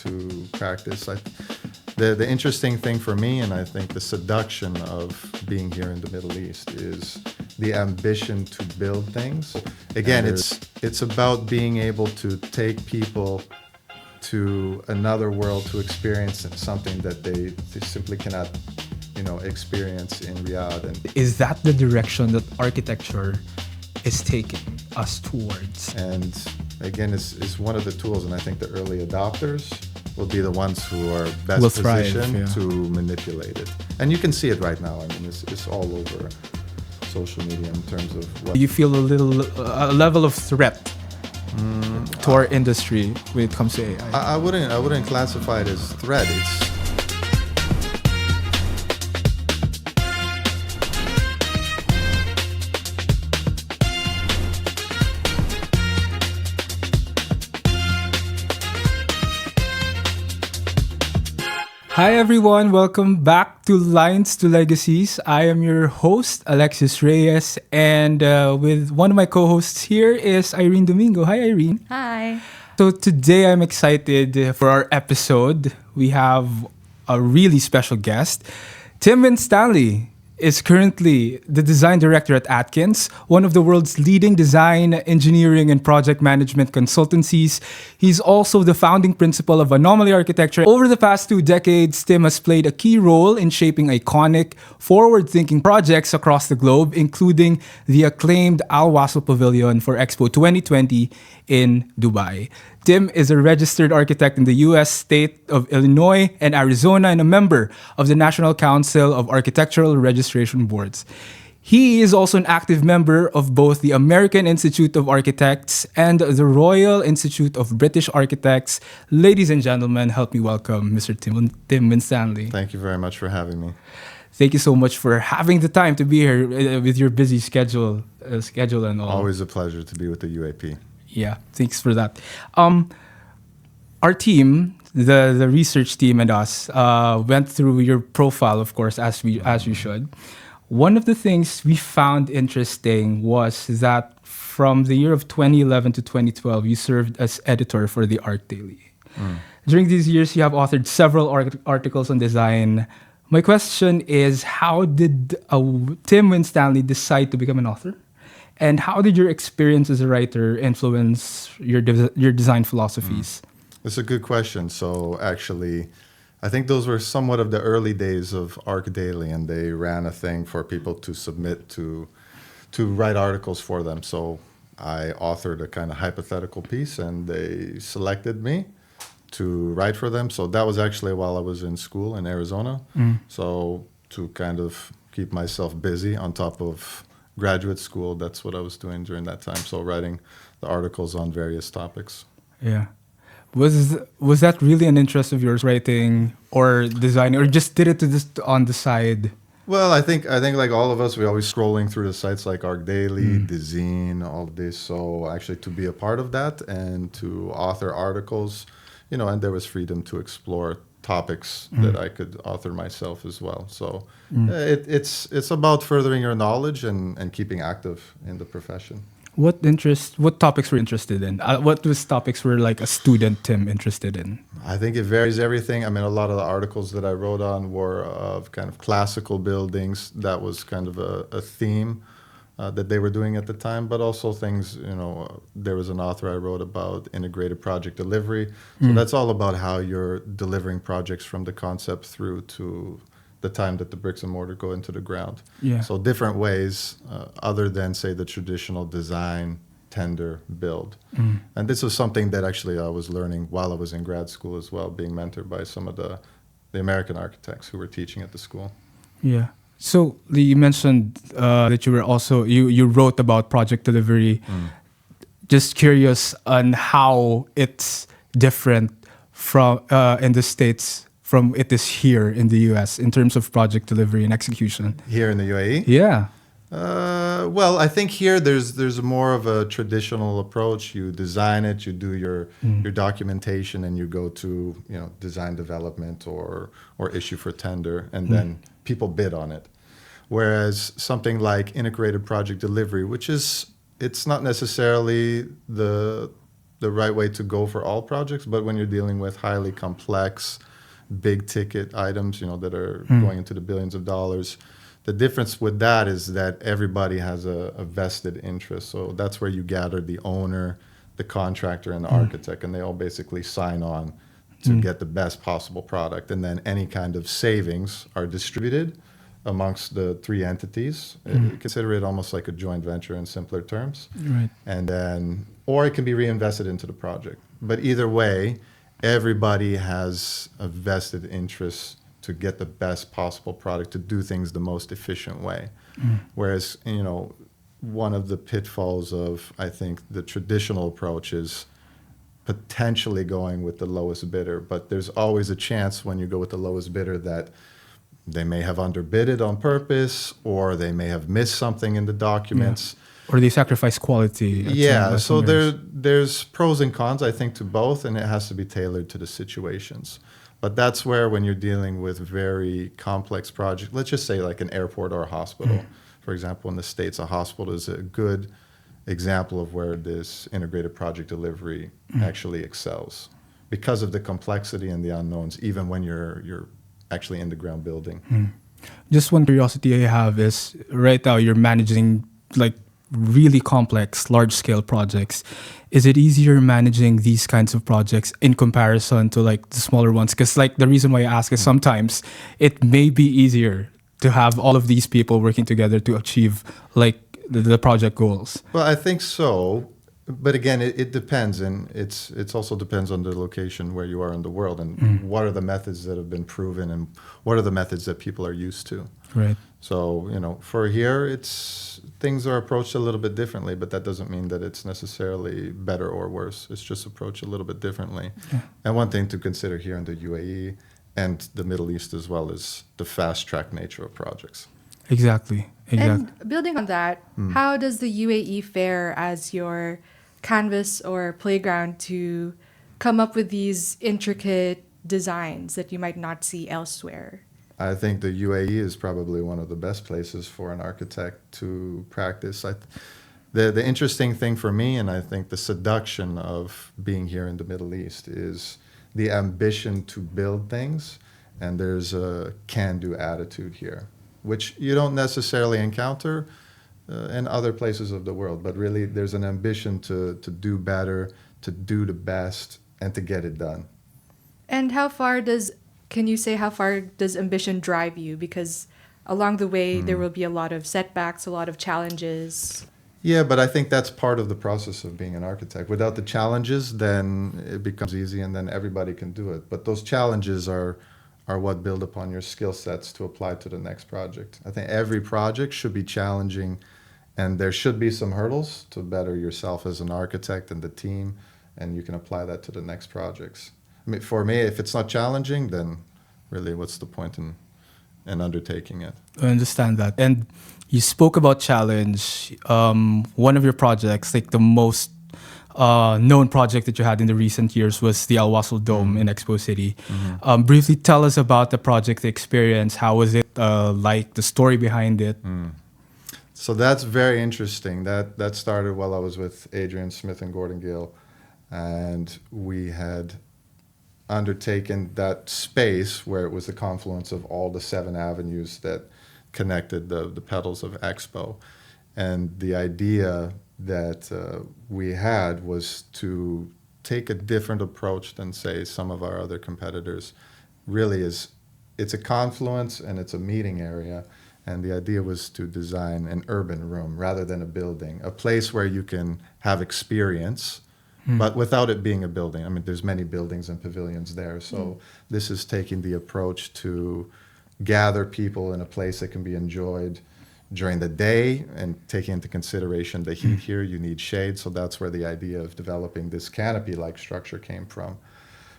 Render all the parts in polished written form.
to practice. The interesting thing for me, and I think the seduction of being here in the Middle East, is the ambition to build things. Again, it's about being able to take people to another world to experience something that they simply cannot, experience in Riyadh. And is that the direction that architecture is taking us towards? And again, it's one of the tools, and I think the early adopters will be the ones who are best positioned to manipulate it. And you can see it right now. I mean, it's all over social media in terms of what you feel a level of threat to our industry when it comes to AI. I wouldn't classify it as threat. Hi everyone, welcome back to Lines to Legacies. I am your host, Alexis Reyes, and with one of my co-hosts here is Irene Domingo. Hi Irene. Hi. So today I'm excited for our episode. We have a really special guest. Tim Winstanley is currently the design director at Atkins, one of the world's leading design, engineering, and project management consultancies. He's also the founding principal of Anomaly Architecture. Over the past 2 decades, Tim has played a key role in shaping iconic, forward-thinking projects across the globe, including the acclaimed Al Wasl Pavilion for Expo 2020 in Dubai. Tim is a registered architect in the U.S. state of Illinois and Arizona and a member of the National Council of Architectural Registration Boards. He is also an active member of both the American Institute of Architects and the Royal Institute of British Architects. Ladies and gentlemen, help me welcome Mr. Tim Winstanley. Thank you very much for having me. Thank you so much for having the time to be here with your busy schedule and all. Always a pleasure to be with the UAP. Yeah, thanks for that. Our team, the research team and us, went through your profile, of course, as we should. One of the things we found interesting was that from the year of 2011 to 2012, you served as editor for the ArchDaily. During these years, you have authored several articles on design. My question is, how did Tim Winstanley decide to become an author? And how did your experience as a writer influence your design philosophies? That's a good question. So actually, I think those were somewhat of the early days of ArchDaily, and they ran a thing for people to submit to write articles for them. So I authored a kind of hypothetical piece, and they selected me to write for them. So that was actually while I was in school in Arizona. So to kind of keep myself busy on top of graduate school, that's what I was doing during that time. So writing the articles on various topics. Yeah. Was that really an interest of yours, writing or designing, or just did it just on the side? Well, I think like all of us, we're always scrolling through the sites like ArchDaily, Design, all of this. So actually to be a part of that and to author articles, and there was freedom to explore topics that I could author myself as well. So it's about furthering your knowledge and keeping active in the profession. What topics were you interested in? What topics were like a student Tim interested in? I think it varies everything. I mean, a lot of the articles that I wrote on were of kind of classical buildings. That was kind of a theme that they were doing at the time, but also things, there was an author I wrote about integrated project delivery. So that's all about how you're delivering projects from the concept through to the time that the bricks and mortar go into the ground. Yeah. So different ways other than, say, the traditional design, tender, build. And this was something that actually I was learning while I was in grad school as well, being mentored by some of the American architects who were teaching at the school. Yeah. So you mentioned that you were also you wrote about project delivery. Just curious on how it's different from in the States from it is here in the US in terms of project delivery and execution. Here in the UAE? Yeah. Well, I think here there's more of a traditional approach. You design it, you do your documentation, and you go to design development or issue for tender, and then people bid on it. Whereas something like integrated project delivery, which is it's not necessarily the the right way to go for all projects, but when you're dealing with highly complex, big ticket items, that are going into the billions of dollars, the difference with that is that everybody has a vested interest. So that's where you gather the owner, the contractor, and the architect, and they all basically sign on to get the best possible product. And then any kind of savings are distributed amongst the three entities. Consider it almost like a joint venture in simpler terms. Right. And then, or it can be reinvested into the project. But either way, everybody has a vested interest to get the best possible product, to do things the most efficient way. Whereas, one of the pitfalls of, I think, the traditional approach is potentially going with the lowest bidder. But there's always a chance when you go with the lowest bidder that they may have underbidded on purpose, or they may have missed something in the documents. Or they sacrifice quality. Yeah, so there's pros and cons, I think, to both, and it has to be tailored to the situations. But that's where, when you're dealing with very complex projects, let's just say like an airport or a hospital. For example, in the States, a hospital is a good example of where this integrated project delivery actually excels because of the complexity and the unknowns, even when you're actually in the ground building. Just one curiosity I have is, right now you're managing like really complex, large-scale projects. Is it easier managing these kinds of projects in comparison to like the smaller ones? Because like the reason why I ask is sometimes it may be easier to have all of these people working together to achieve like the project goals. Well, I think so. But again, it depends, and it's also depends on the location where you are in the world, and what are the methods that have been proven, and what are the methods that people are used to. Right. So, for here, things are approached a little bit differently, but that doesn't mean that it's necessarily better or worse. It's just approached a little bit differently. Yeah. And one thing to consider here in the UAE and the Middle East as well is the fast-track nature of projects. Exactly. And building on that, how does the UAE fare as your canvas or playground to come up with these intricate designs that you might not see elsewhere? I think the UAE is probably one of the best places for an architect to practice. The interesting thing for me, and I think the seduction of being here in the Middle East, is the ambition to build things, and there's a can-do attitude here, which you don't necessarily encounter in other places of the world, but really there's an ambition to do better, to do the best, and to get it done. And can you say how far does ambition drive you? Because along the way, there will be a lot of setbacks, a lot of challenges. Yeah, but I think that's part of the process of being an architect. Without the challenges, then it becomes easy, and then everybody can do it. But those challenges are what build upon your skill sets to apply to the next project. I think every project should be challenging, and there should be some hurdles to better yourself as an architect and the team, and you can apply that to the next projects. I mean, for me, if it's not challenging, then really what's the point in undertaking it? I understand that. And you spoke about challenge. One of your projects, like the most known project that you had in the recent years, was the Al Wasl Dome in Expo City. Briefly tell us about the project experience. How was it like, the story behind it? So that's very interesting. That started while I was with Adrian Smith and Gordon Gill, and we had undertaken that space where it was the confluence of all the 7 avenues that connected the petals of Expo. And the idea that we had was to take a different approach than, say, some of our other competitors. Really it's a confluence and it's a meeting area. And the idea was to design an urban room rather than a building, a place where you can have experience, but without it being a building. I mean, there's many buildings and pavilions there. So this is taking the approach to gather people in a place that can be enjoyed during the day, and taking into consideration the heat here, you need shade. So that's where the idea of developing this canopy-like structure came from.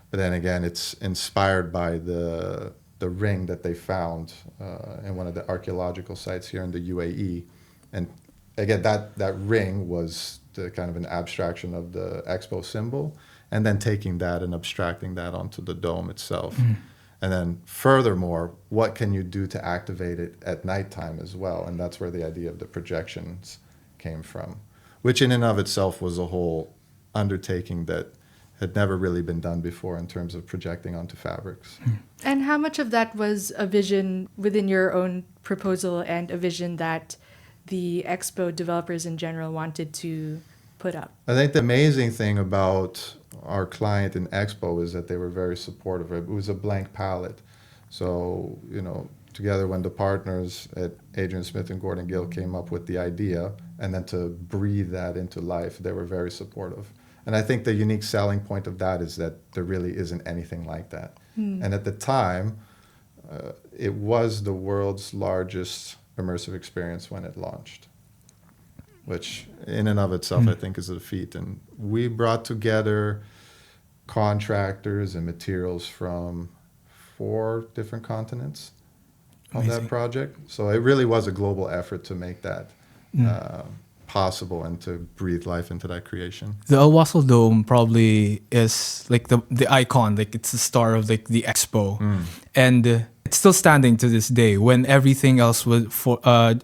But then again, it's inspired by the ring that they found in one of the archaeological sites here in the UAE. And again, that ring was the kind of an abstraction of the Expo symbol, and then taking that and abstracting that onto the dome itself. And then furthermore, what can you do to activate it at nighttime as well? And that's where the idea of the projections came from, which in and of itself was a whole undertaking that had never really been done before in terms of projecting onto fabrics. And how much of that was a vision within your own proposal and a vision that the expo developers in general wanted to put up? I think the amazing thing about our client in Expo is that they were very supportive. It was a blank palette. So, together when the partners at Adrian Smith and Gordon Gill came up with the idea and then to breathe that into life, they were very supportive. And I think the unique selling point of that is that there really isn't anything like that. And at the time, it was the world's largest immersive experience when it launched, which in and of itself I think is a feat. And we brought together contractors and materials from 4 different continents on that project. So it really was a global effort to make that possible and to breathe life into that creation. The El Wasl Dome probably is like the icon, like it's the star of like the expo, and it's still standing to this day. When everything else was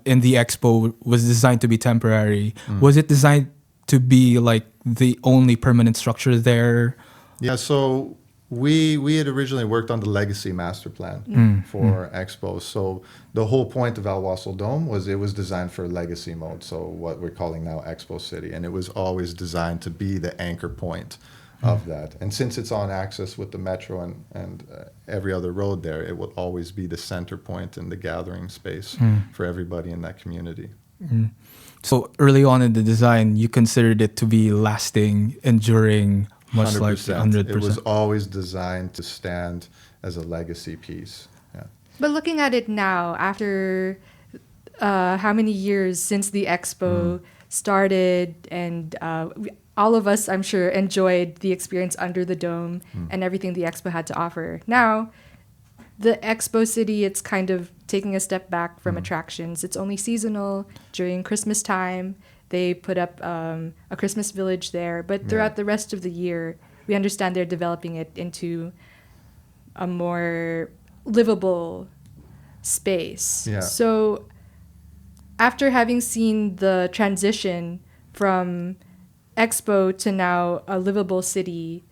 in the expo was designed to be temporary, was it designed to be like the only permanent structure there? Yeah, so we had originally worked on the Legacy master plan for Expo. So the whole point of El Wasl Dome was it was designed for legacy mode, so what we're calling now Expo City. And it was always designed to be the anchor point of that. And since it's on access with the metro and every other road there, it will always be the center point and the gathering space for everybody in that community. So early on in the design, you considered it to be lasting, enduring, much 100%. like 100%. It was always designed to stand as a legacy piece. Yeah. But looking at it now, after how many years since the expo started, and all of us, I'm sure, enjoyed the experience under the dome and everything the expo had to offer. Now, the expo city, it's kind of taking a step back from attractions. It's only seasonal during Christmas time. They put up a Christmas village there, but throughout the rest of the year, we understand they're developing it into a more livable space. Yeah. So after having seen the transition from Expo to now a livable city,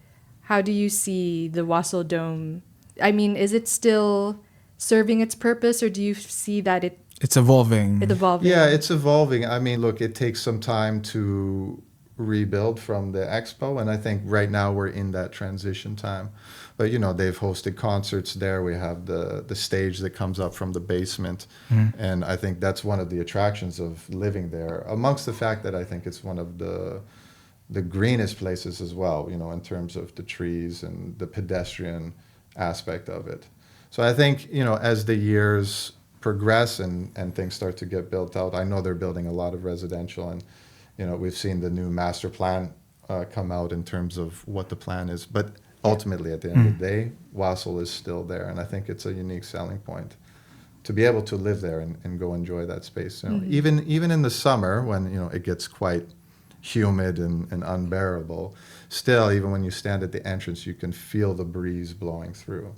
how do you see the Wasl Dome? I mean, is it still serving its purpose, or do you see that it's evolving? it's evolving? Yeah, it's evolving. I mean, look, it takes some time to rebuild from the expo, and I think right now we're in that transition time. But they've hosted concerts there. We have the stage that comes up from the basement, and I think that's one of the attractions of living there. Amongst the fact that I think it's one of the greenest places as well, in terms of the trees and the pedestrian aspect of it. So I think as the years progress and things start to get built out, I know they're building a lot of residential, and we've seen the new master plan come out in terms of what the plan is. But ultimately, at the end of the day, Wasl is still there, and I think it's a unique selling point to be able to live there and go enjoy that space. Even in the summer when it gets quite humid and unbearable, still, even when you stand at the entrance, you can feel the breeze blowing through.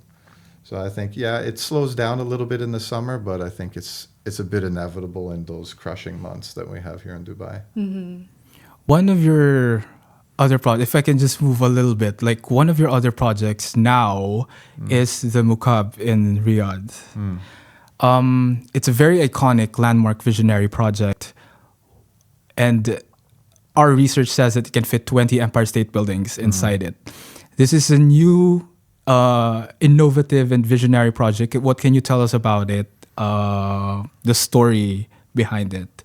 So I think, it slows down a little bit in the summer, but I think it's a bit inevitable in those crushing months that we have here in Dubai. One of your other projects, if I can just move a little bit, like one of your other projects now is the Mukab in Riyadh. It's a very iconic landmark visionary project. And our research says that it can fit 20 Empire State Buildings inside it. This is a new, innovative and visionary project. What can you tell us about it? The story behind it?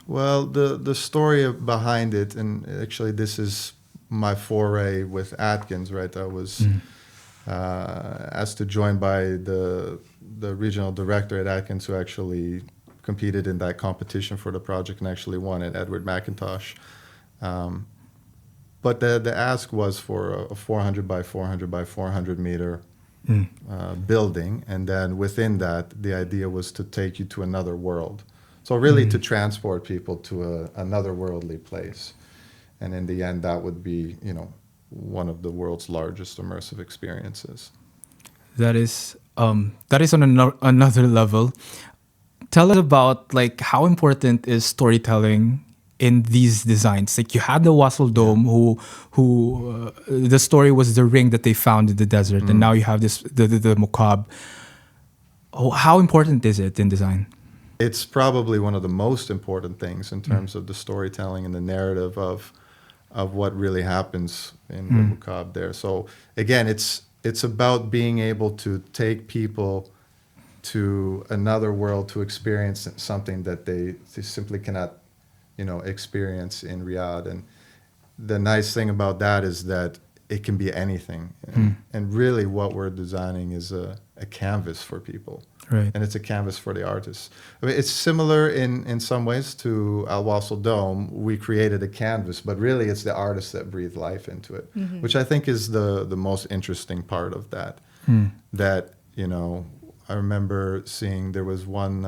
Well, the story behind it, and actually this is my foray with Atkins, right? I was asked to join by the regional director at Atkins, who actually competed in that competition for the project and actually won it, Edward McIntosh. But the ask was for a 400 by 400 by 400 meter building, and then within that, the idea was to take you to another world. So really to transport people to another worldly place. And in the end, that would be, one of the world's largest immersive experiences. That is on another level. Tell us about how important is storytelling in these designs? Like you had the Wasl Dome, who the story was the ring that they found in the desert, and now you have this the Mukab. Oh, how important is it in design? It's probably one of the most important things in terms of the storytelling and the narrative of what really happens in the Mukab there. So again, it's about being able to take people to another world to experience something that they simply cannot, experience in Riyadh. And the nice thing about that is that it can be anything. And really what we're designing is a canvas for people. Right. And it's a canvas for the artists. I mean, it's similar in some ways to Al Wasl Dome. We created a canvas, but really it's the artists that breathe life into it, which I think is the most interesting part of that. That, I remember seeing there was one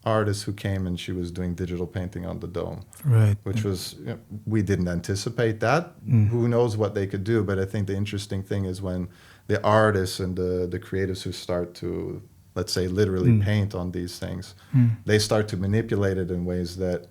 artist who came and she was doing digital painting on the dome. Right. Which was, we didn't anticipate that. Who knows what they could do, but I think the interesting thing is when the artists and the creatives who start to, let's say, literally paint on these things, they start to manipulate it in ways that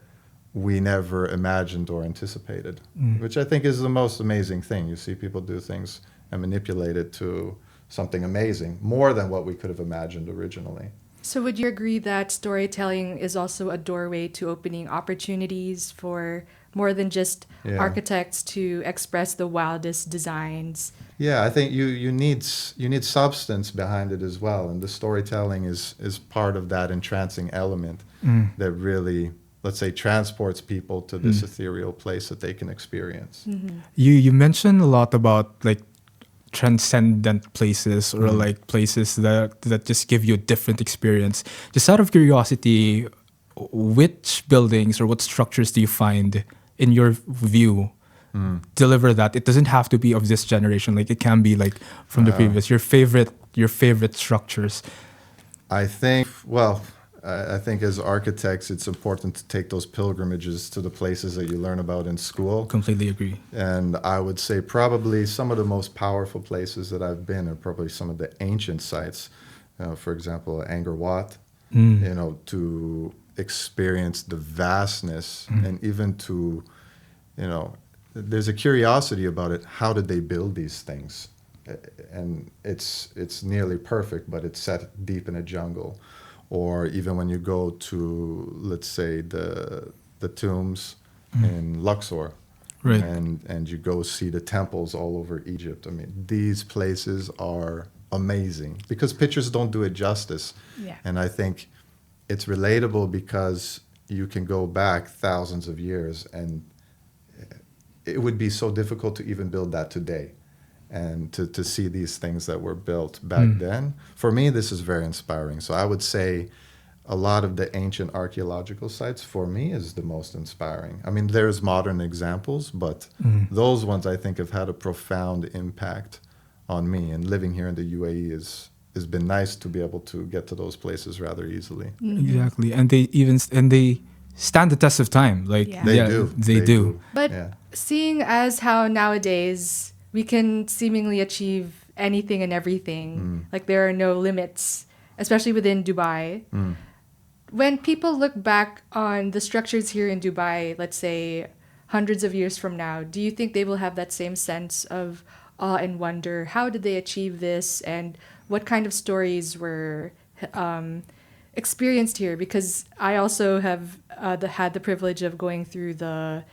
we never imagined or anticipated, which I think is the most amazing thing. You see people do things and manipulate it to something amazing, more than what we could have imagined originally. So would you agree that storytelling is also a doorway to opening opportunities for more than just architects to express the wildest designs? Yeah, I think you need substance behind it as well, and the storytelling is part of that entrancing element that really, let's say, transports people to this ethereal place that they can experience. You mentioned a lot about like transcendent places or like places that just give you a different experience. Just out of curiosity, which buildings or what structures do you find in your view deliver that? It doesn't have to be of this generation. Like it can be like from the previous. Your favorite structures. I think as architects, it's important to take those pilgrimages to the places that you learn about in school. Completely agree. And I would say probably some of the most powerful places that I've been are probably some of the ancient sites. For example, Angkor Wat, to experience the vastness and even to, there's a curiosity about it. How did they build these things? And it's nearly perfect, but it's set deep in a jungle. Or even when you go to, let's say, the tombs in Luxor, right, and you go see the temples all over Egypt. I mean, these places are amazing because pictures don't do it justice. Yeah. And I think it's relatable because you can go back thousands of years, and it would be so difficult to even build that today. And to see these things that were built back then, for me, this is very inspiring. So I would say a lot of the ancient archaeological sites, for me, is the most inspiring. I mean, there's modern examples, but those ones I think have had a profound impact on me. And living here in the UAE has been nice to be able to get to those places rather easily. Exactly. And they stand the test of time. Like they do. But seeing as how nowadays we can seemingly achieve anything and everything. Like there are no limits, especially within Dubai. When people look back on the structures here in Dubai, let's say hundreds of years from now, do you think they will have that same sense of awe and wonder? How did they achieve this? And what kind of stories were experienced here? Because I also have had the privilege of going through the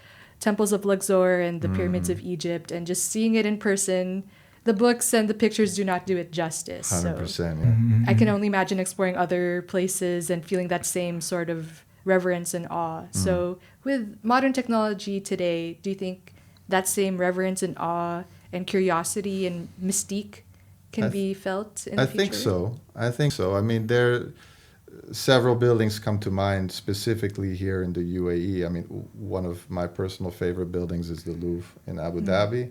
temples of Luxor and the pyramids of Egypt, and just seeing it in person. The books and the pictures do not do it justice. 100%, so yeah. I can only imagine exploring other places and feeling that same sort of reverence and awe. So with modern technology today, do you think that same reverence and awe and curiosity and mystique can be felt in the future? I think so. I mean, several buildings come to mind specifically here in the UAE. I mean, one of my personal favorite buildings is the Louvre in Abu Dhabi.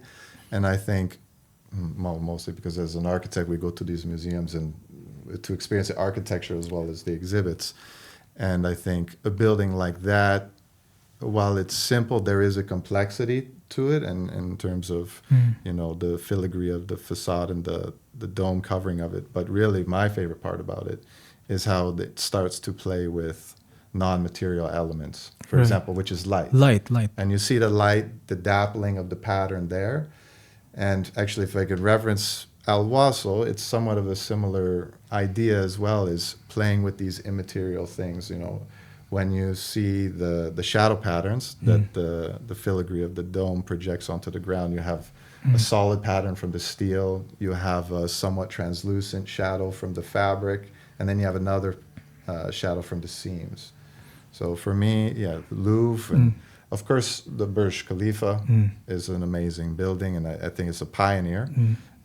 And I think, mostly because as an architect, we go to these museums and to experience the architecture as well as the exhibits. And I think a building like that, while it's simple, there is a complexity to it, and in terms of, the filigree of the facade and the dome covering of it. But really, my favorite part about it is how it starts to play with non-material elements, for Right. example, which is light. Light. And you see the light, the dappling of the pattern there. And actually, if I could reference Al Wassel, it's somewhat of a similar idea as well, is playing with these immaterial things. You know, when you see the shadow patterns that the filigree of the dome projects onto the ground, you have a solid pattern from the steel, you have a somewhat translucent shadow from the fabric, and then you have another shadow from the seams. So for me, yeah, the Louvre, and of course the Burj Khalifa is an amazing building, and I think it's a pioneer,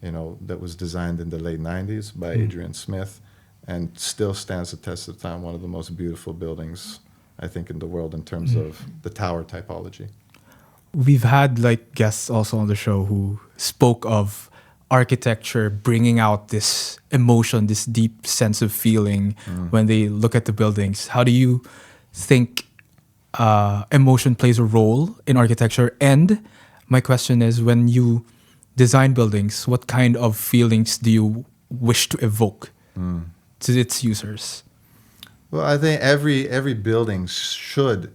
you know, that was designed in the late 90s by Adrian Smith, and still stands the test of time. One of the most beautiful buildings, I think, in the world in terms of the tower typology. We've had like guests also on the show who spoke of architecture bringing out this emotion, this deep sense of feeling when they look at the buildings. How do you think emotion plays a role in architecture? And my question is, when you design buildings, what kind of feelings do you wish to evoke to its users? Well, I think every building should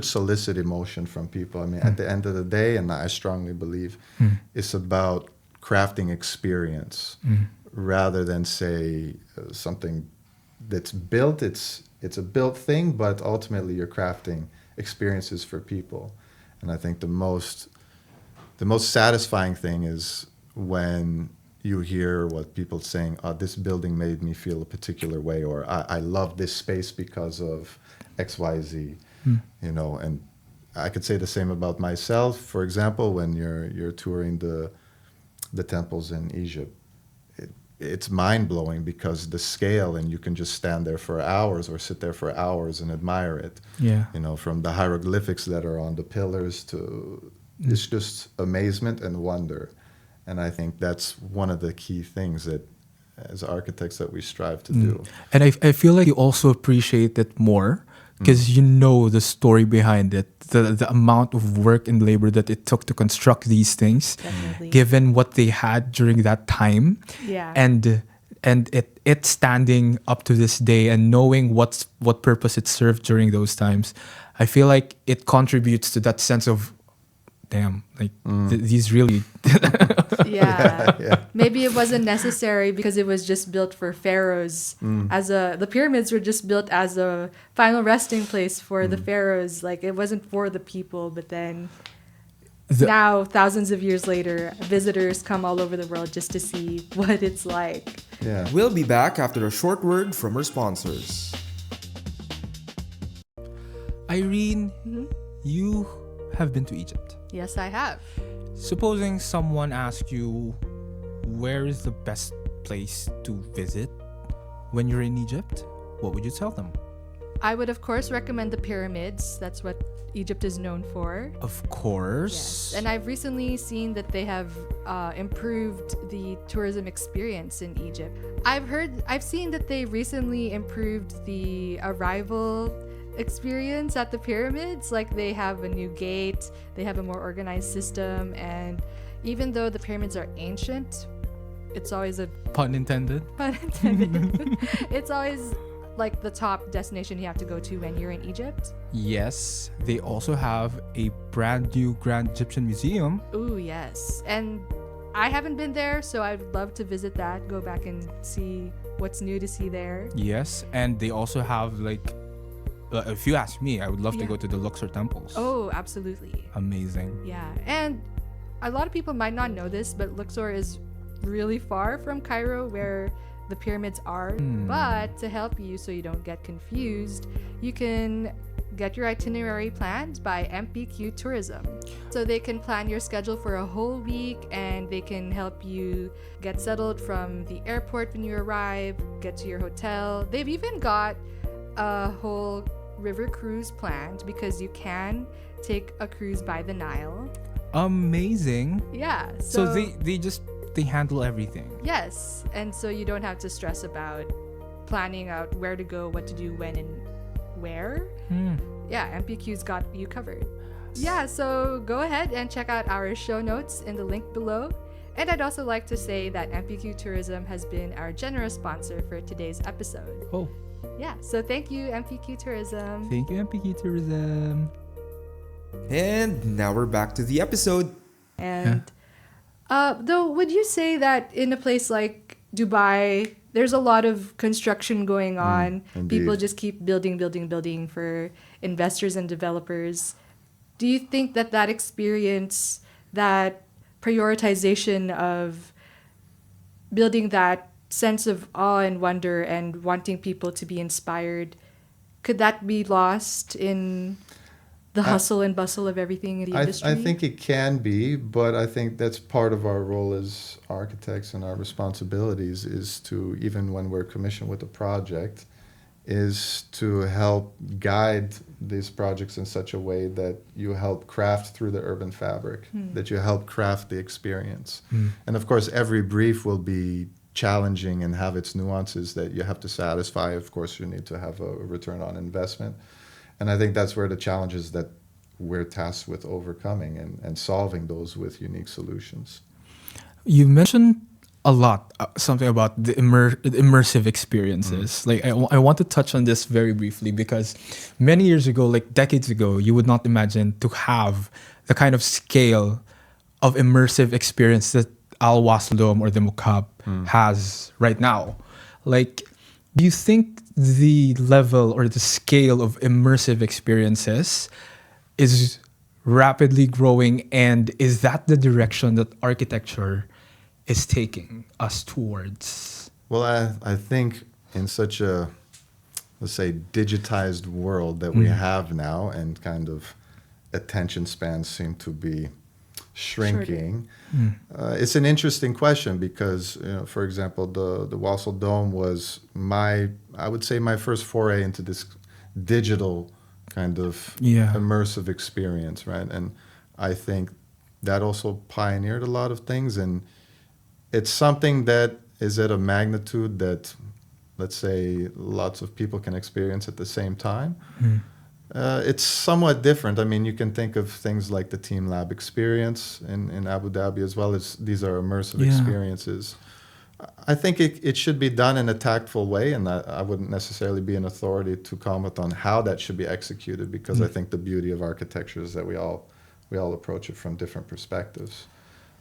solicit emotion from people. I mean, at the end of the day, and I strongly believe, it's about crafting experience rather than say something that's built. It's a built thing, but ultimately you're crafting experiences for people. And I think the most satisfying thing is when you hear what people saying, this building made me feel a particular way, or I love this space because of X, Y, Z. You know, and I could say the same about myself. For example, when you're touring the temples in Egypt, it's mind-blowing because the scale, and you can just stand there for hours or sit there for hours and admire it. Yeah. You know, from the hieroglyphics that are on the pillars to, it's just amazement and wonder. And I think that's one of the key things that, as architects, that we strive to do. And I feel like you also appreciate it more because you know the story behind it, the amount of work and labor that it took to construct these things, Definitely. given what they had during that time. Yeah. And it standing up to this day and knowing what purpose it served during those times. I feel like it contributes to that sense of, damn, like these really Yeah. Maybe it wasn't necessary because it was just built for pharaohs. The pyramids were just built as a final resting place for the pharaohs. Like, it wasn't for the people, but then now, thousands of years later, visitors come all over the world just to see what it's like. Yeah. We'll be back after a short word from our sponsors. Irene, you have been to Egypt. Yes, I have. Supposing someone asks you, where is the best place to visit when you're in Egypt, what would you tell them? I would, of course, recommend the pyramids. That's what Egypt is known for. Of course. Yes. And I've recently seen that they have improved the tourism experience in Egypt. I've seen that they recently improved the arrival experience at the pyramids. Like, they have a new gate, they have a more organized system, and even though the pyramids are ancient, it's always a Pun intended. pun intended. It's always like the top destination you have to go to when you're in Egypt. Yes, they also have a brand new Grand Egyptian Museum. Ooh, yes. And I haven't been there, so I'd love to visit that, go back and see what's new to see there. Yes, and they also have like, if you ask me, I would love to Yeah. go to the Luxor temples. Oh, absolutely. Amazing. Yeah. And a lot of people might not know this, but Luxor is really far from Cairo, where the pyramids are. But to help you so you don't get confused, you can get your itinerary planned by MPQ Tourism. So they can plan your schedule for a whole week, and they can help you get settled from the airport when you arrive, get to your hotel. They've even got a whole river cruise planned, because you can take a cruise by the Nile. Amazing. Yeah. So they handle everything. Yes, and so you don't have to stress about planning out where to go, what to do, when, and where. Yeah, MPQ's got you covered. Yeah, so go ahead and check out our show notes in the link below. And I'd also like to say that MPQ Tourism has been our generous sponsor for today's episode. Oh. Yeah, so thank you, MPQ Tourism. Thank you, MPQ Tourism. And now we're back to the episode. And though, would you say that in a place like Dubai, there's a lot of construction going on? People indeed. just keep building, building, building for investors and developers. Do you think that that experience, that prioritization of building that sense of awe and wonder and wanting people to be inspired, could that be lost in the hustle and bustle of everything in the industry? I think it can be, but I think that's part of our role as architects and our responsibilities is to, even when we're commissioned with a project, is to help guide these projects in such a way that you help craft through the urban fabric, that you help craft the experience. And of course, every brief will be challenging and have its nuances that you have to satisfy. Of course, you need to have a return on investment. And I think that's where the challenges that we're tasked with overcoming and solving those with unique solutions. You mentioned a lot something about the immersive experiences. Like I want to touch on this very briefly because many years ago, like decades ago, you would not imagine to have the kind of scale of immersive experience that Al Wasl Dome or the Mukab has right now. Like, do you think the level or the scale of immersive experiences is rapidly growing, and is that the direction that architecture is taking us towards? Well, I think in such a, let's say, digitized world that we have now, and kind of attention spans seem to be shrinking, it's an interesting question because, for example, the Wasl Dome was I would say my first foray into this digital kind of immersive experience, right? And I think that also pioneered a lot of things, and it's something that is at a magnitude that, let's say, lots of people can experience at the same time. It's somewhat different. I mean, you can think of things like the Team Lab experience in Abu Dhabi, as well as these are immersive experiences. I think it should be done in a tactful way, and I wouldn't necessarily be an authority to comment on how that should be executed, because I think the beauty of architecture is that we all approach it from different perspectives.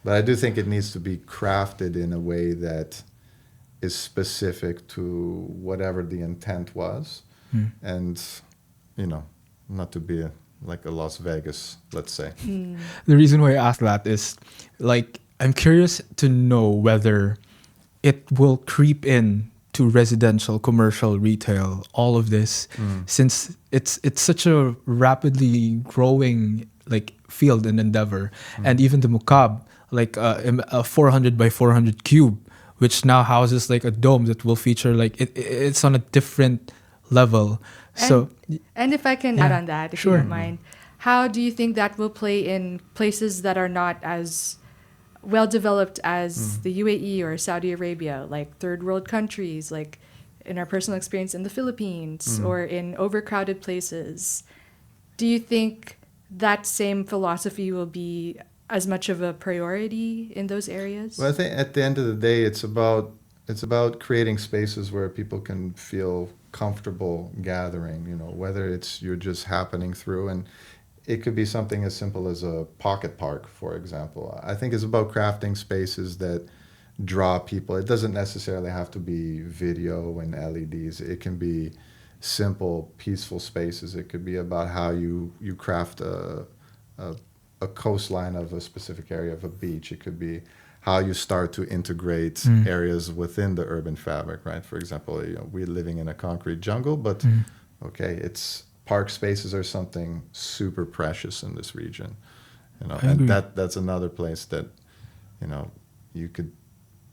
But I do think it needs to be crafted in a way that is specific to whatever the intent was, and not to be like a Las Vegas, let's say. The reason why I ask that is, like, I'm curious to know whether it will creep in to residential, commercial, retail, all of this, since it's such a rapidly growing like field and endeavor. And even the Mukab, like a 400 by 400 cube, which now houses like a dome that will feature like it's on a different level. And if I can add on that, if you don't mind, how do you think that will play in places that are not as well developed as the UAE or Saudi Arabia, like third world countries, like in our personal experience in the Philippines or in overcrowded places? Do you think that same philosophy will be as much of a priority in those areas? Well, I think at the end of the day, it's about creating spaces where people can feel comfortable gathering, whether it's you're just happening through, and it could be something as simple as a pocket park, for example. I think it's about crafting spaces that draw people. It doesn't necessarily have to be video and LEDs. It can be simple, peaceful spaces. It could be about how you craft a coastline of a specific area of a beach. It could be how you start to integrate areas within the urban fabric, right? For example, we're living in a concrete jungle, but it's park spaces are something super precious in this region, and that's another place that, you could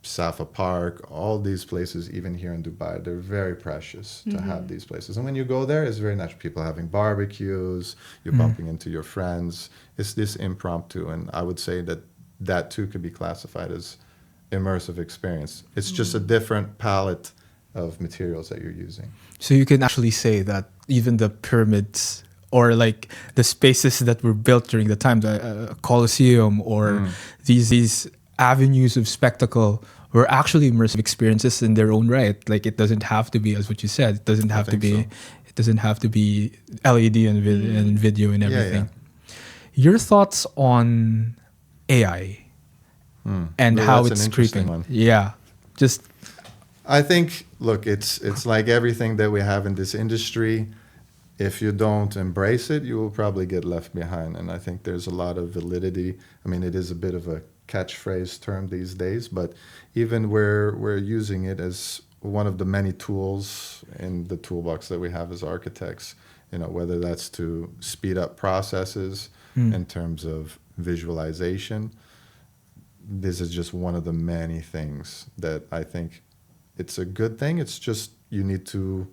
Safa Park, all these places, even here in Dubai, they're very precious to have these places. And when you go there, it's very natural. People having barbecues, you're bumping into your friends. It's this impromptu, and I would say that too could be classified as immersive experience. It's just a different palette of materials that you're using. So you can actually say that even the pyramids or like the spaces that were built during the time, the Colosseum or these avenues of spectacle were actually immersive experiences in their own right. Like it doesn't have to be, as what you said, it doesn't have to think be, so. it doesn't have to be LED and, and video and Yeah, everything. Your thoughts on AI and Well, how that's it's an interesting creeping? one. Yeah, just I think, look, it's like everything that we have in this industry. If you don't embrace it, you will probably get left behind. And I think there's a lot of validity. I mean, it is a bit of a catchphrase term these days, but even where we're using it as one of the many tools in the toolbox that we have as architects, whether that's to speed up processes in terms of visualization. This is just one of the many things that I think it's a good thing. It's just you need to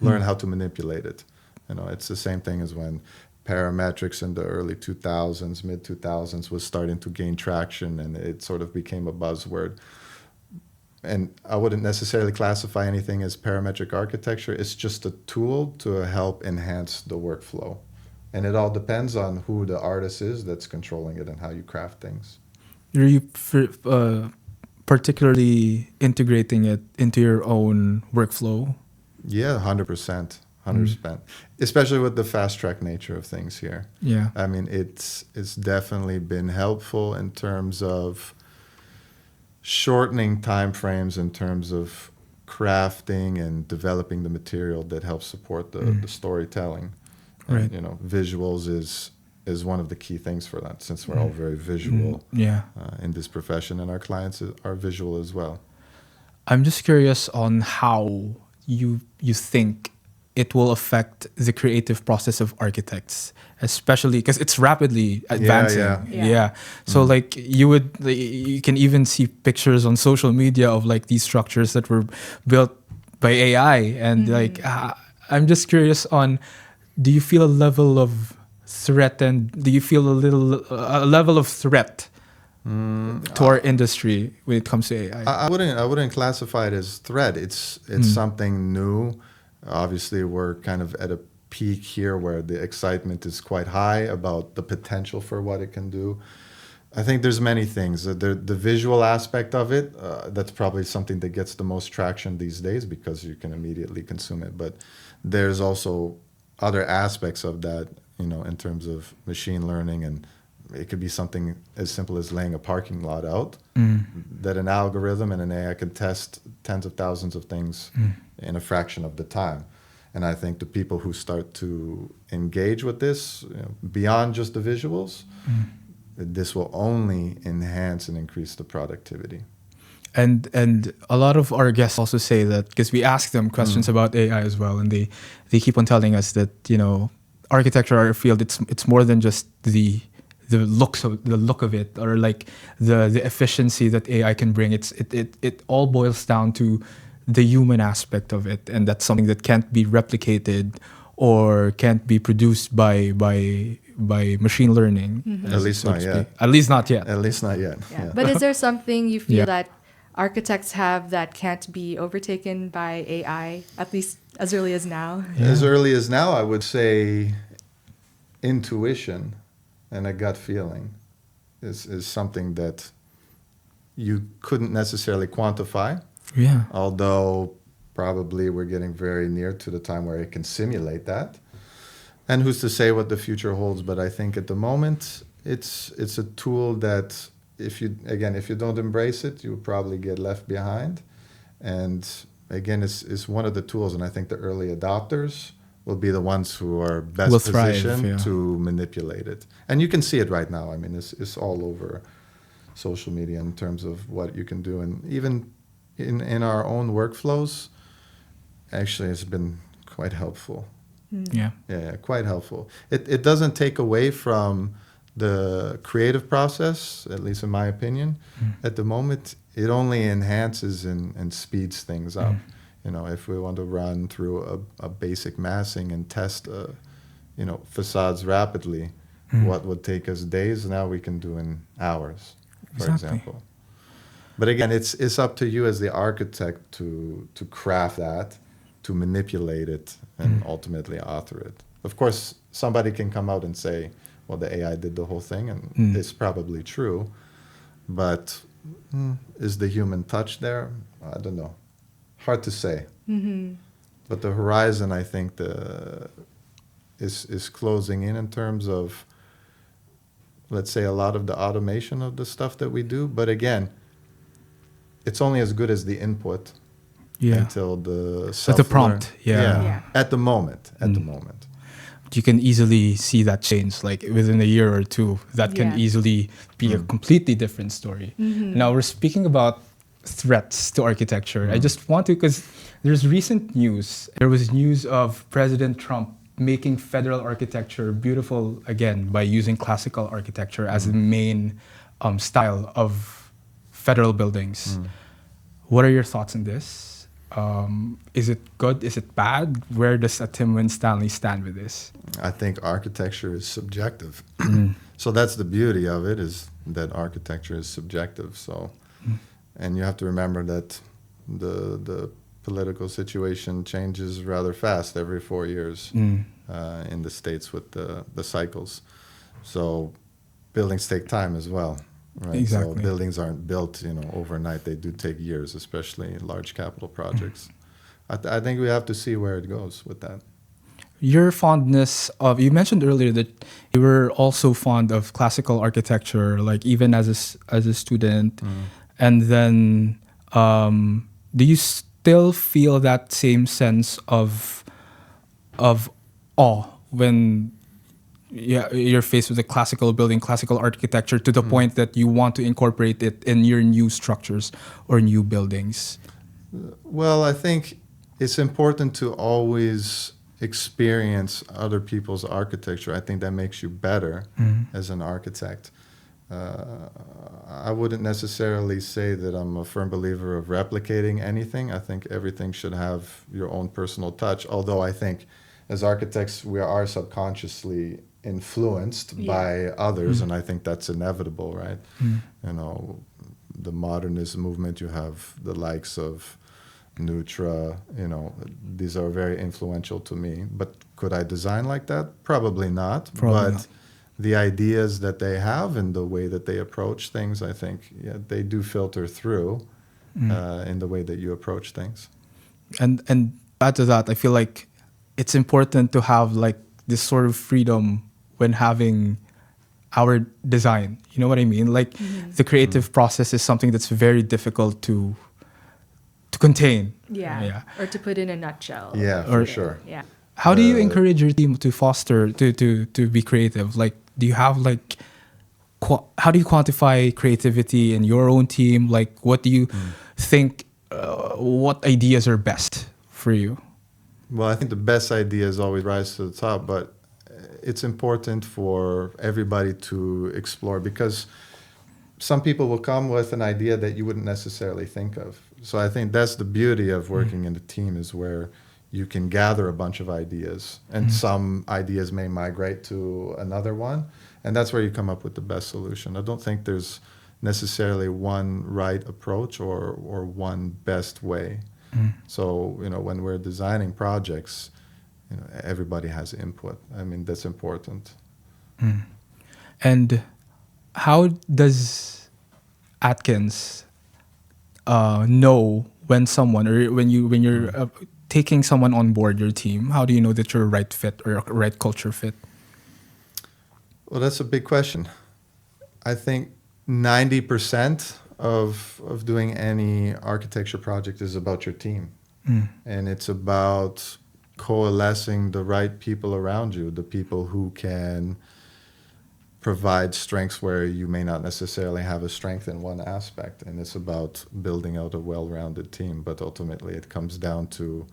learn how to manipulate it. It's the same thing as when parametrics in the early 2000s, mid 2000s was starting to gain traction, and it sort of became a buzzword. And I wouldn't necessarily classify anything as parametric architecture. It's just a tool to help enhance the workflow. And it all depends on who the artist is that's controlling it and how you craft things. are you particularly integrating it into your own workflow? Yeah, 100%. 100%. Especially with the fast track nature of things here. Yeah. I mean, it's definitely been helpful in terms of shortening time frames, in terms of crafting and developing the material that helps support the storytelling. Right. And, visuals is one of the key things for that, since we're all very visual Yeah. in this profession, and our clients are visual as well. I'm just curious on how you think it will affect the creative process of architects, especially because it's rapidly advancing. Yeah. So like you can even see pictures on social media of like these structures that were built by AI, and like I'm just curious on, do you feel a level of threatened? Do you feel a level of threat to our industry when it comes to AI? I wouldn't classify it as threat. It's something new. Obviously, we're kind of at a peak here where the excitement is quite high about the potential for what it can do. I think there's many things. The visual aspect of it, that's probably something that gets the most traction these days because you can immediately consume it. But there's also other aspects of that, in terms of machine learning, and it could be something as simple as laying a parking lot out that an algorithm and an AI can test tens of thousands of things in a fraction of the time. And I think the people who start to engage with this, beyond just the visuals, this will only enhance and increase the productivity. And a lot of our guests also say that, because we ask them questions about AI as well, and they keep on telling us that architecture, our field, it's more than just the look of it, or like the efficiency that AI can bring. It all boils down to the human aspect of it, and that's something that can't be replicated or can't be produced by machine learning. At least not yet. At least not yet. At least not yet. Yeah. But is there something you feel Yeah. that architects have that can't be overtaken by AI, at least as early as now? As early as now, I would say intuition and a gut feeling is something that you couldn't necessarily quantify. Yeah. Although probably we're getting very near to the time where it can simulate that. And who's to say what the future holds? But I think at the moment, it's a tool that if you don't embrace it, you'll probably get left behind. And again, it's one of the tools, and I think the early adopters will be the ones who are best Will thrive, positioned to manipulate it. And you can see it right now. I mean, it's all over social media in terms of what you can do. And even in our own workflows, actually, it's been quite helpful. Yeah. Yeah, quite helpful. It doesn't take away from the creative process, at least in my opinion. At the moment, it only enhances and speeds things up. If we want to run through a basic massing and test, facades rapidly, what would take us days, now we can do in hours, for example. But again, it's up to you as the architect to craft that, to manipulate it, and ultimately author it. Of course, somebody can come out and say, well, the AI did the whole thing, and it's probably true. But is the human touch there? I don't know. Hard to say. But the horizon, I think, is closing in terms of, let's say, a lot of the automation of the stuff that we do. But again, it's only as good as the input until the At the prompt, Yeah. At the moment. You can easily see that change, like within a year or two. That can Yeah. easily be a completely different story. Now we're speaking about threats to architecture. I just want to, because there's recent news. There was news of President Trump making federal architecture beautiful again by using classical architecture as the main style of federal buildings. What are your thoughts on this? Is it good? Is it bad? Where does Tim Winstanley stand with this? I think architecture is subjective. So that's the beauty of it, is that architecture is subjective. So, and you have to remember that the political situation changes rather fast every 4 years in the States with the cycles. So buildings take time as well. Right? Exactly. So buildings aren't built, overnight. They do take years, especially large capital projects. I think we have to see where it goes with that. Your fondness of, you mentioned earlier that you were also fond of classical architecture, like even as a student. And then do you still feel that same sense of awe when you're faced with a classical building, classical architecture, to the point that you want to incorporate it in your new structures or new buildings? Well, I think it's important to always experience other people's architecture. I think that makes you better as an architect. I wouldn't necessarily say that I'm a firm believer of replicating anything. I think everything should have your own personal touch, although I think as architects we are subconsciously influenced by others, and I think that's inevitable, right? The modernist movement, you have the likes of Nutra, these are very influential to me. But could I design like that? Probably not. But the ideas that they have and the way that they approach things, I think, they do filter through in the way that you approach things. And add to that, I feel like it's important to have like this sort of freedom when having our design. You know what I mean? Like the creative process is something that's very difficult to contain. Yeah. Or to put in a nutshell. Yeah, for sure. Yeah. How do you encourage your team to foster, to be creative? Like, do you have like, how do you quantify creativity in your own team? Like, what do you think, what ideas are best for you? Well, I think the best ideas always rise to the top, but it's important for everybody to explore, because some people will come with an idea that you wouldn't necessarily think of. So I think that's the beauty of working in a team, is where you can gather a bunch of ideas, and some ideas may migrate to another one, and that's where you come up with the best solution. I don't think there's necessarily one right approach or one best way. So, when we're designing projects, everybody has input. I mean, that's important. And how does Atkins know when someone, or when you're taking someone on board your team, how do you know that you're a right fit or a right culture fit? Well, that's a big question. I think 90% of doing any architecture project is about your team. And it's about coalescing the right people around you, the people who can provide strengths where you may not necessarily have a strength in one aspect. And it's about building out a well-rounded team. But ultimately, it comes down to,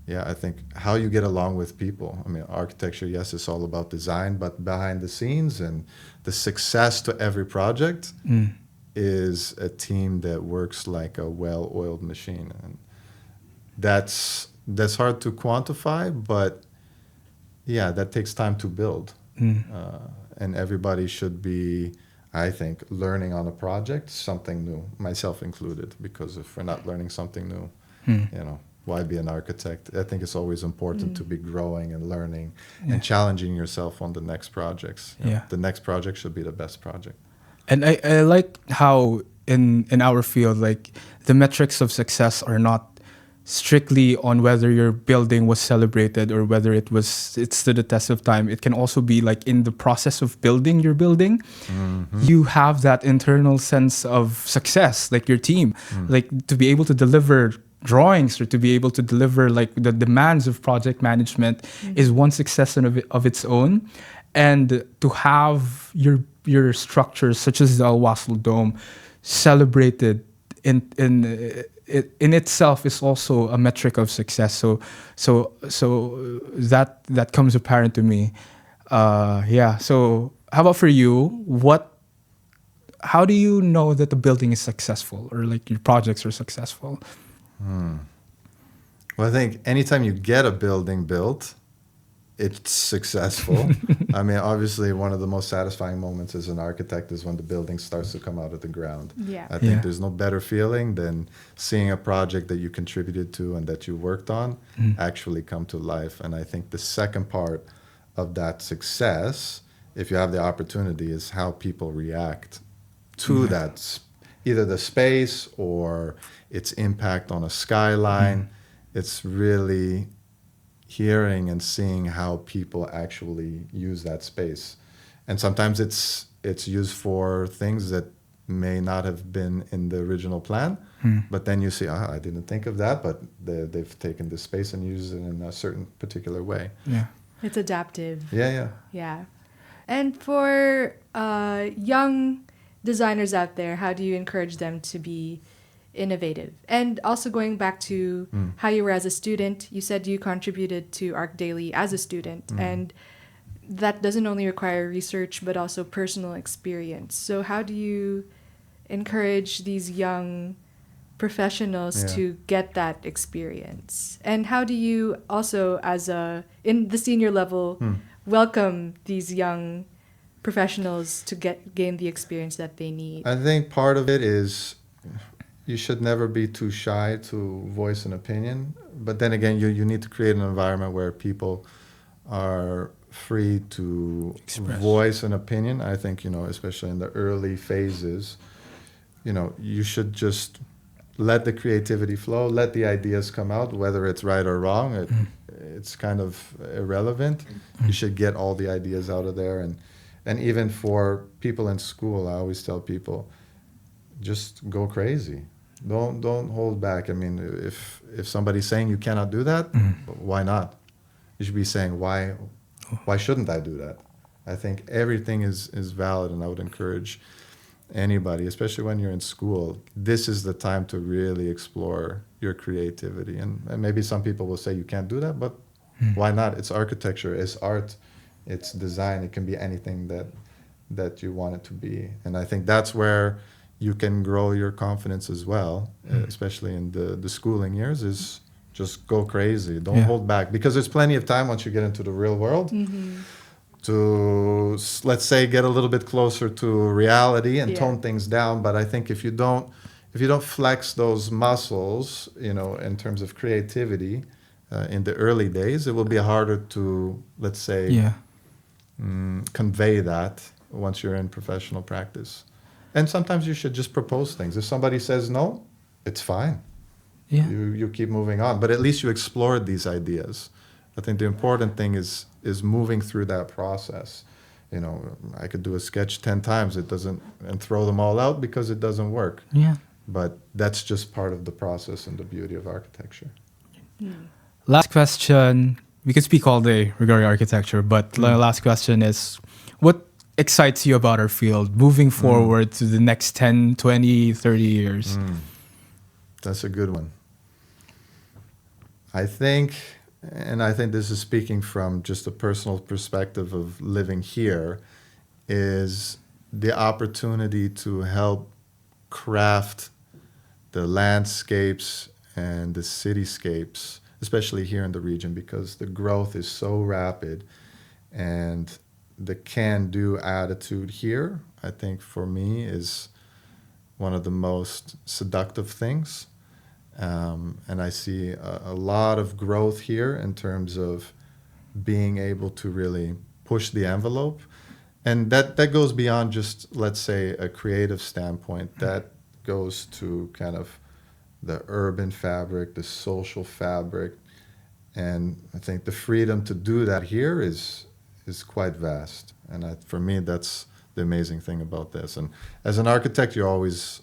I think, how you get along with people. I mean, architecture, yes, it's all about design, but behind the scenes and the success to every project is a team that works like a well-oiled machine. And that's hard to quantify, but that takes time to build. And everybody should be, I think, learning on a project something new, myself included, because if we're not learning something new, why be an architect? I think it's always important to be growing and learning and challenging yourself on the next projects. The next project should be the best project. And I like how in our field, like the metrics of success are not strictly on whether your building was celebrated or whether it stood the test of time. It can also be like in the process of building your building, you have that internal sense of success, like your team, like to be able to deliver drawings or to be able to deliver like the demands of project management is one success of its own. And to have your structures such as the Al Wasl Dome celebrated in itself is also a metric of success. So that comes apparent to me. Yeah. So how about for you? How do you know that the building is successful or like your projects are successful? Well, I think anytime you get a building built, it's successful. I mean, obviously, one of the most satisfying moments as an architect is when the building starts to come out of the ground. Yeah. I think Yeah. there's no better feeling than seeing a project that you contributed to and that you worked on actually come to life. And I think the second part of that success, if you have the opportunity, is how people react to that, either the space or its impact on a skyline. It's really hearing and seeing how people actually use that space. And sometimes it's used for things that may not have been in the original plan, but then you see, I didn't think of that, but they've taken this space and used it in a certain particular way. Yeah. It's adaptive. Yeah. Yeah. And for young designers out there, how do you encourage them to be innovative? And also going back to how you were as a student, you said you contributed to ArchDaily as a student, and that doesn't only require research but also personal experience. So how do you encourage these young professionals to get that experience? And how do you also, in the senior level, welcome these young professionals to gain the experience that they need? I think part of it is you should never be too shy to voice an opinion. But then again, you need to create an environment where people are free to voice an opinion. I think, especially in the early phases, you should just let the creativity flow, let the ideas come out, whether it's right or wrong. It's kind of irrelevant. You should get all the ideas out of there. And even for people in school, I always tell people, just go crazy. Don't hold back. I mean, if somebody's saying you cannot do that, why not? You should be saying, why shouldn't I do that? I think everything is valid, and I would encourage anybody, especially when you're in school, this is the time to really explore your creativity. And maybe some people will say you can't do that, but why not? It's architecture, it's art, it's design. It can be anything that you want it to be. And I think that's where you can grow your confidence as well, especially in the schooling years, is just go crazy. Don't hold back, because there's plenty of time once you get into the real world to, let's say, get a little bit closer to reality and tone things down. But I think if you don't flex those muscles, in terms of creativity in the early days, it will be harder to, let's say, convey that once you're in professional practice. And sometimes you should just propose things. If somebody says no, it's fine. Yeah. You keep moving on. But at least you explored these ideas. I think the important thing is moving through that process. I could do a sketch 10 times. And throw them all out because it doesn't work. Yeah. But that's just part of the process and the beauty of architecture. Last question. We could speak all day regarding architecture, but the last question is, what excites you about our field moving forward to the next 10, 20, 30 years? That's a good one. I think this is speaking from just a personal perspective of living here, is the opportunity to help craft the landscapes and the cityscapes, especially here in the region, because the growth is so rapid, and the can-do attitude here, I think, for me, is one of the most seductive things. And I see a lot of growth here in terms of being able to really push the envelope and that goes beyond just, let's say, a creative standpoint. That goes to kind of the urban fabric, the social fabric, and I think the freedom to do that here is quite vast. And for me, that's the amazing thing about this. And as an architect, you're always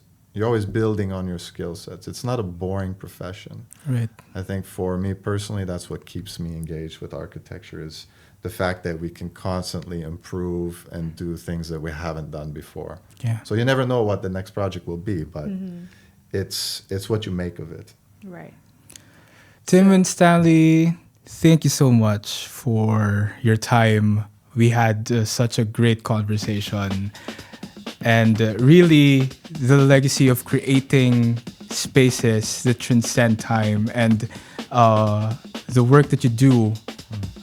building on your skill sets. It's not a boring profession. Right. I think for me personally, that's what keeps me engaged with architecture, is the fact that we can constantly improve and do things that we haven't done before. Yeah. So you never know what the next project will be, but it's what you make of it. Right. Tim Winstanley, thank you so much for your time. We had such a great conversation. And really, the legacy of creating spaces that transcend time and the work that you do,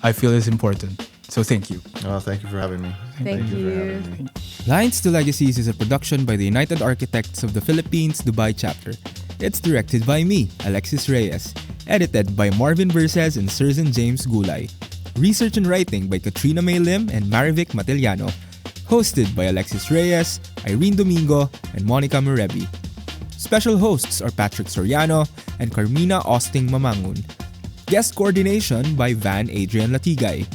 I feel is important. So thank you. Oh, thank you for having me. Thank for you. having me. Lines to Legacies is a production by the United Architects of the Philippines Dubai chapter. It's directed by me, Alexis Reyes. Edited by Marvin Verses and Surzan James Gulay. Research and writing by Katrina May Lim and Marivic Matellano. Hosted by Alexis Reyes, Irene Domingo, and Monica Murebi. Special hosts are Patrick Soriano and Carmina Austing Mamangun. Guest coordination by Van Adrian Latigay.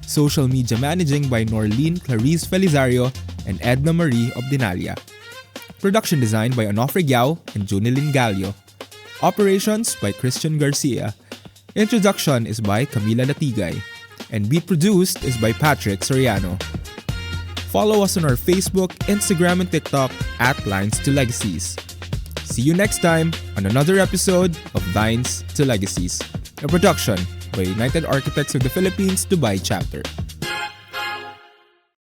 Social media managing by Norlene Clarice Felizario and Edna Marie Obdinalia. Production design by Onofre Yao and Junilin Gallio. Operations by Christian Garcia. Introduction is by Camila Latigay. And beat produced is by Patrick Soriano. Follow us on our Facebook, Instagram, and TikTok at Lines to Legacies. See you next time on another episode of Lines to Legacies, a production by United Architects of the Philippines Dubai chapter.